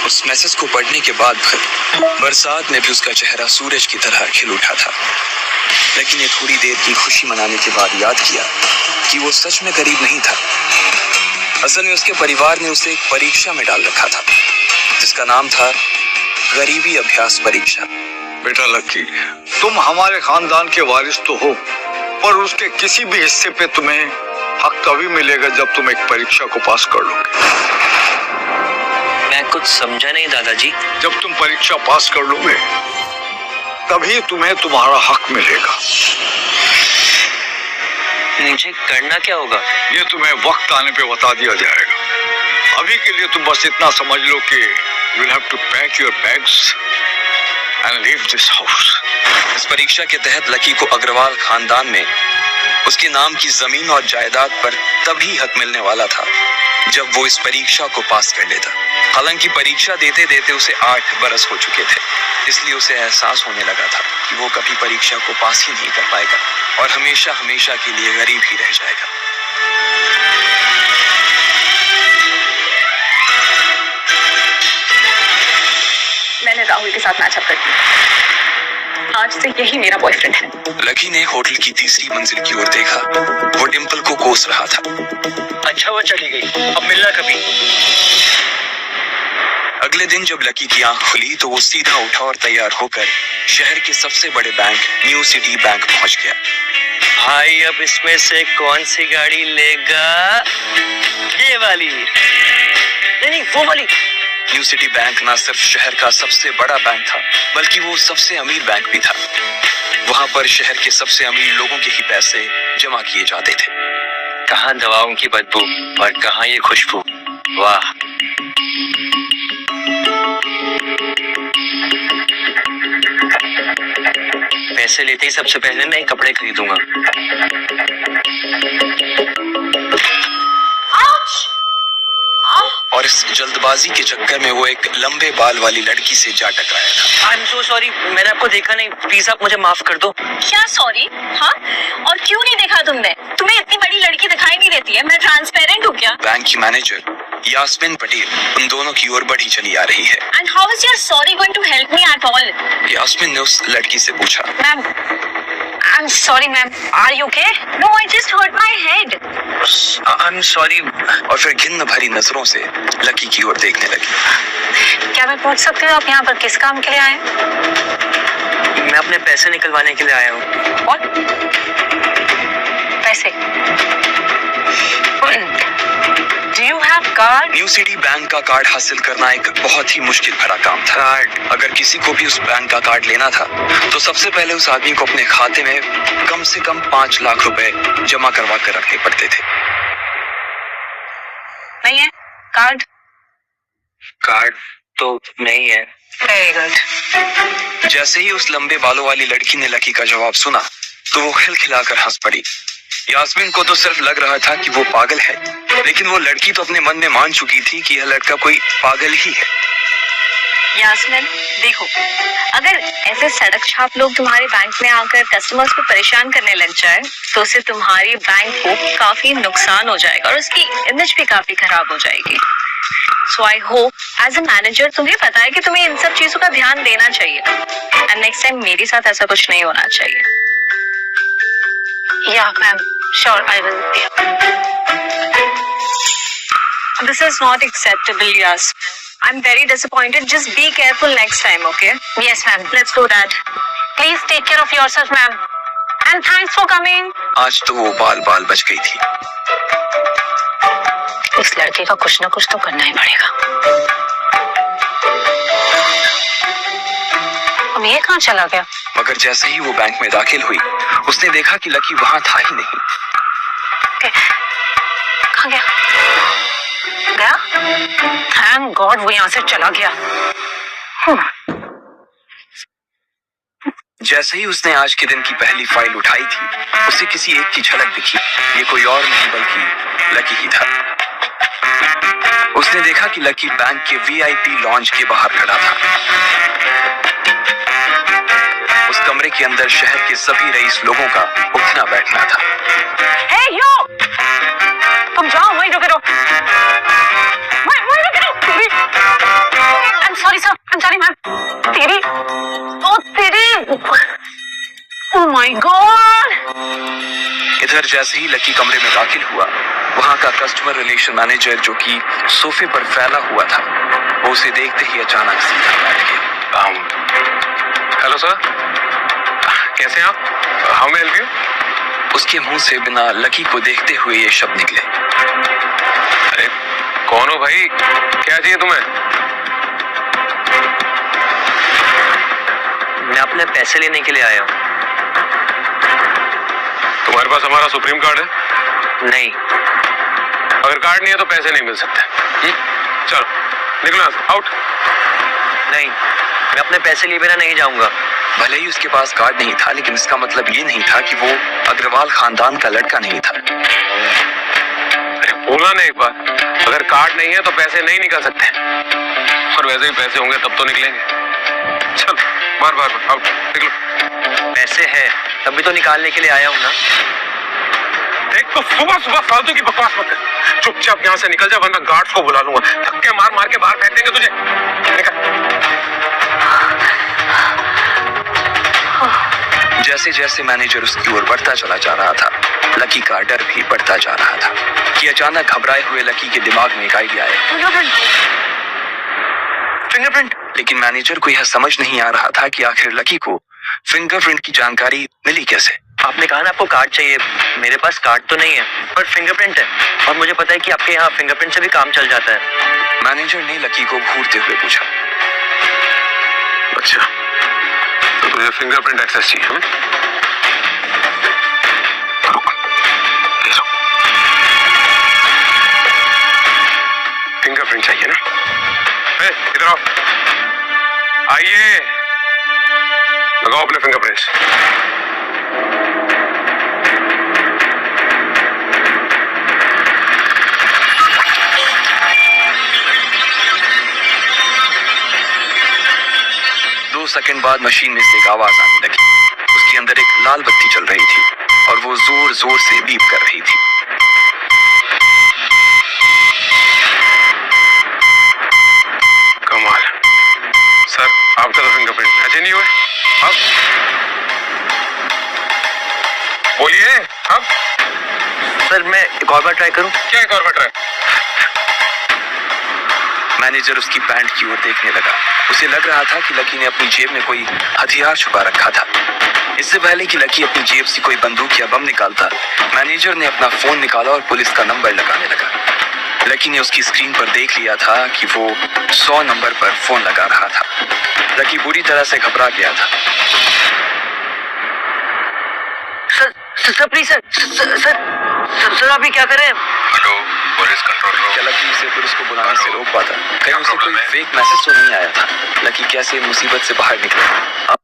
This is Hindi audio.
उस मैसेज को पढ़ने के बाद बरसात में भी उसका चेहरा सूरज की तरह खिल उठा था। लेकिन ये थोड़ी देर की खुशी मनाने के बाद याद किया कि वो सच में गरीब नहीं था। असल में उसके परिवार ने उसे एक परीक्षा में डाल रखा था जिसका नाम था गरीबी अभ्यास परीक्षा। बेटा लक्की, तुम हमारे खानदान के वारिस तो हो, पर उसके किसी भी हिस्से पे तुम्हें हक तभी मिलेगा जब तुम एक परीक्षा को पास कर लोगे। मैं कुछ समझा नहीं दादाजी। जब तुम परीक्षा पास कर लोगे तभी तुम्हें तुम्हारा हक मिलेगा। मुझे करना क्या होगा? ये तुम्हें वक्त आने पे बता दिया जाएगा। अभी के लिए तुम बस इतना समझ लो कि you'll have to pack your bags and leave this house। इस परीक्षा के तहत लकी को अग्रवाल खानदान में उसके नाम की जमीन और जायदाद पर तभी हक मिलने वाला था जब वो इस परीक्षा को पास कर लेता। हालांकि परीक्षा देते देते उसे 8 बरस हो चुके थे, इसलिए उसे एहसास होने लगा था कि वो कभी परीक्षा को पास ही नहीं कर पाएगा और हमेशा हमेशा के लिए गरीब ही रह जाएगा। मैंने राहुल के साथ मैचअप कर दिया। आज से यही मेरा बॉयफ्रेंड है। लकी ने होटल की तीसरी मंजिल की ओर देखा। वो डिंपल को कोस रहा था। अच्छा वो चली गई, अब मिलना कभी। अगले दिन जब लकी की आंख खुली तो वो सीधा उठा और तैयार होकर शहर के सबसे बड़े बैंक न्यू सिटी बैंक पहुंच गया। भाई अब इसमें से कौन सी गाड़ी लेगा? ये वाली? नहीं वो वाली। न्यू सिटी बैंक न सिर्फ शहर का सबसे बड़ा बैंक था बल्कि वो सबसे अमीर बैंक भी था। वहां पर शहर के सबसे अमीर लोगों के ही पैसे जमा किए जाते थे। कहाँ दवाओं की बदबू और कहाँ ये खुशबू। वाह। पैसे लेते ही सबसे पहले मैं कपड़े खरीदूंगा। और इस जल्दबाजी के चक्कर में वो एक लंबे बाल वाली लड़की से जा टकराया था। आई एम सो सॉरी, मैंने आपको देखा नहीं, प्लीज आप मुझे माफ कर दो। क्या सॉरी? हाँ, और क्यों नहीं देखा तुमने? तुम्हें इतनी बड़ी लड़की दिखाई नहीं देती है? मैं ट्रांसपेरेंट हूँ क्या? बैंक की मैनेजर यास्मीन पटेल उन दोनों की ओर बढ़ी चली आ रही है। And how is your sorry going to help me at all? Yasmin ने उस लड़की से पूछा। Ma'am, I am sorry ma'am, are you okay? No, I just hurt my head. I am sorry. और फिर घिन्न भरी नजरों से लकी की ओर देखने लगी। क्या मैं पूछ सकती हूँ आप यहाँ पर किस काम के लिए आए? मैं अपने पैसे निकलवाने के लिए आया हूँ। What? पैसे? Do you have card? New city bank का कार्ड हासिल करना एक बहुत ही मुश्किल भरा काम था। अगर किसी को भी उस बैंक का कार्ड लेना था तो सबसे पहले उस आदमी को अपने खाते में कम से कम 5 लाख रुपए जमा करवा कर रखने पड़ते थे। नहीं है कार्ड? कार्ड तो नहीं है। Very good. जैसे ही उस लंबे बालों वाली लड़की ने लकी का जवाब सुना तो वो खिलखिलाकर हंस पड़ी। यास्मीन को तो सिर्फ लग रहा था कि वो पागल है, लेकिन वो लड़की तो अपने मन में मान चुकी थी कि यह लड़का कोई पागल ही है। यास्मीन देखो, अगर ऐसे सड़क छाप लोग तुम्हारे बैंक में आकर कस्टमर्स को परेशान करने लग जाए तो उससे तुम्हारी बैंक को काफी नुकसान हो जाएगा और उसकी इमेज भी काफी खराब हो जाएगी। So I hope as a manager तुम्हें पता है कि तुम्हें इन सब चीजों का ध्यान देना चाहिए एंड नेक्स्ट टाइम मेरे साथ ऐसा कुछ नहीं होना चाहिए। या ma'am, sure I will. This is not acceptable Yasmin. I'm very disappointed. Just be careful next time, okay? Yes, ma'am. Let's do that. Please take care of yourself, ma'am. And thanks for coming. आज तो वो बाल बाल बच गई थी। इस लड़के का कुछ ना कुछ तो करना ही पड़ेगा। अब ये कहाँ चला गया? मगर जैसे ही वो बैंक में दाखिल हुई उसने देखा कि लकी वहां था ही नहीं। कहाँ गया? गया? थैंक गॉड वो यहाँ से चला गया। जैसे ही उसने आज के दिन की पहली फाइल उठाई थी उसे किसी एक की झलक दिखी। ये कोई और नहीं बल्कि लकी ही था। उसने देखा कि लकी बैंक के वीआईपी लॉन्ज के बाहर खड़ा था। उस कमरे के अंदर शहर के सभी रईस लोगों का उठना बैठना था। हे यो, तुम जाओ, वहीं रुके रहो। वहीं रुके रहो। My God. इधर जैसे ही लकी कमरे में दाखिल हुआ, वहां का कस्टमर रिलेशन मैनेजर जो कि सोफे पर फैला हुआ था, वो उसे देखते ही अचानक सीधा बैठ गया। हेलो सर, कैसे हैं आप? How may help you? उसके मुंह से बिना लकी को देखते हुए ये शब्द निकले। अरे कौन हो भाई, क्या चाहिए तुम्हें? मैं अपने पैसे लेने के लिए आया हूँ। तुम्हारे पास हमारा सुप्रीम कार्ड है? नहीं। अगर कार्ड नहीं है तो पैसे नहीं मिल सकते। चलो निकलो यहाँ से, आउट। नहीं, मैं अपने पैसे लिए बिना नहीं जाऊंगा। भले ही उसके पास कार्ड नहीं था, लेकिन इसका मतलब ये नहीं था कि वो अग्रवाल खानदान का लड़का नहीं था। अरे बोला ना एक बार, अगर कार्ड नहीं है तो पैसे नहीं निकल सकते, और वैसे ही पैसे होंगे तब तो निकलेंगे। चलो बार बार आउट, निकलो। पैसे हैं तभी तो निकालने के लिए आया हूँ ना। देख तो सुबह सुबह फालतू की बकवास मत कर, चुपचाप यहाँ से निकल जा, वरना गार्ड्स को बुला लूंगा, धक्के मार मार के बाहर फेंक देंगे तुझे। निकल। जैसे जैसे मैनेजर उसकी ओर बढ़ता चला जा रहा था, लकी का डर भी बढ़ता जा रहा था कि अचानक घबराए हुए लकी के दिमाग में एक आइडिया आया। फिंगरप्रिंट। लेकिन मैनेजर को यह समझ नहीं आ रहा था कि आखिर लकी को फिंगरप्रिंट की जानकारी मिली कैसे। आपने कहा ना आपको कार्ड चाहिए, मेरे पास कार्ड तो नहीं है पर फिंगरप्रिंट है, और मुझे पता है कि आपके यहाँ फिंगरप्रिंट से भी काम चल जाता है। मैनेजर ने लकी को घूरते हुए पूछा। अच्छा, तो तुझे फिंगरप्रिंट एक्सेस चाहिए? रुक, ये लो। फिंगरप्रिंट चाहिए ना? इधर आओ, आइए, लगाओ अपने फिंगरप्रिंट्स। दो सेकंड बाद मशीन में से एक आवाज आने लगी। उसके अंदर एक लाल बत्ती चल रही थी और वो जोर जोर से बीप कर रही थी। कमाल। सर, आपका तो फिंगरप्रिंट मैच ही नहीं हुए। अब बोलिए, अब सर मैं एक और बार ट्राई करूं? क्या एक और बार ट्राई? मैनेजर उसकी पैंट की ओर देखने लगा। उसे लग रहा था कि लकी ने अपनी जेब में कोई हथियार छुपा रखा था। इससे पहले कि लकी अपनी जेब से कोई बंदूक या बम निकालता, मैनेजर ने अपना फोन निकाला और पुलिस का नंबर लगाने लगा। लकी ने उसकी स्क्रीन पर देख लिया था कि वो 100 नंबर पर फोन लगा रहा था। लकी बुरी तरह से घबरा गया था। सर प्लीज सर आप ये क्या कर रहे हैं? Hello, police control room. क्या लकी इसे पुलिस को बुलाने से रोक पाता? कहीं उसे कोई फेक मैसेज तो नहीं आया था? लकी कैसे मुसीबत से बाहर निकला?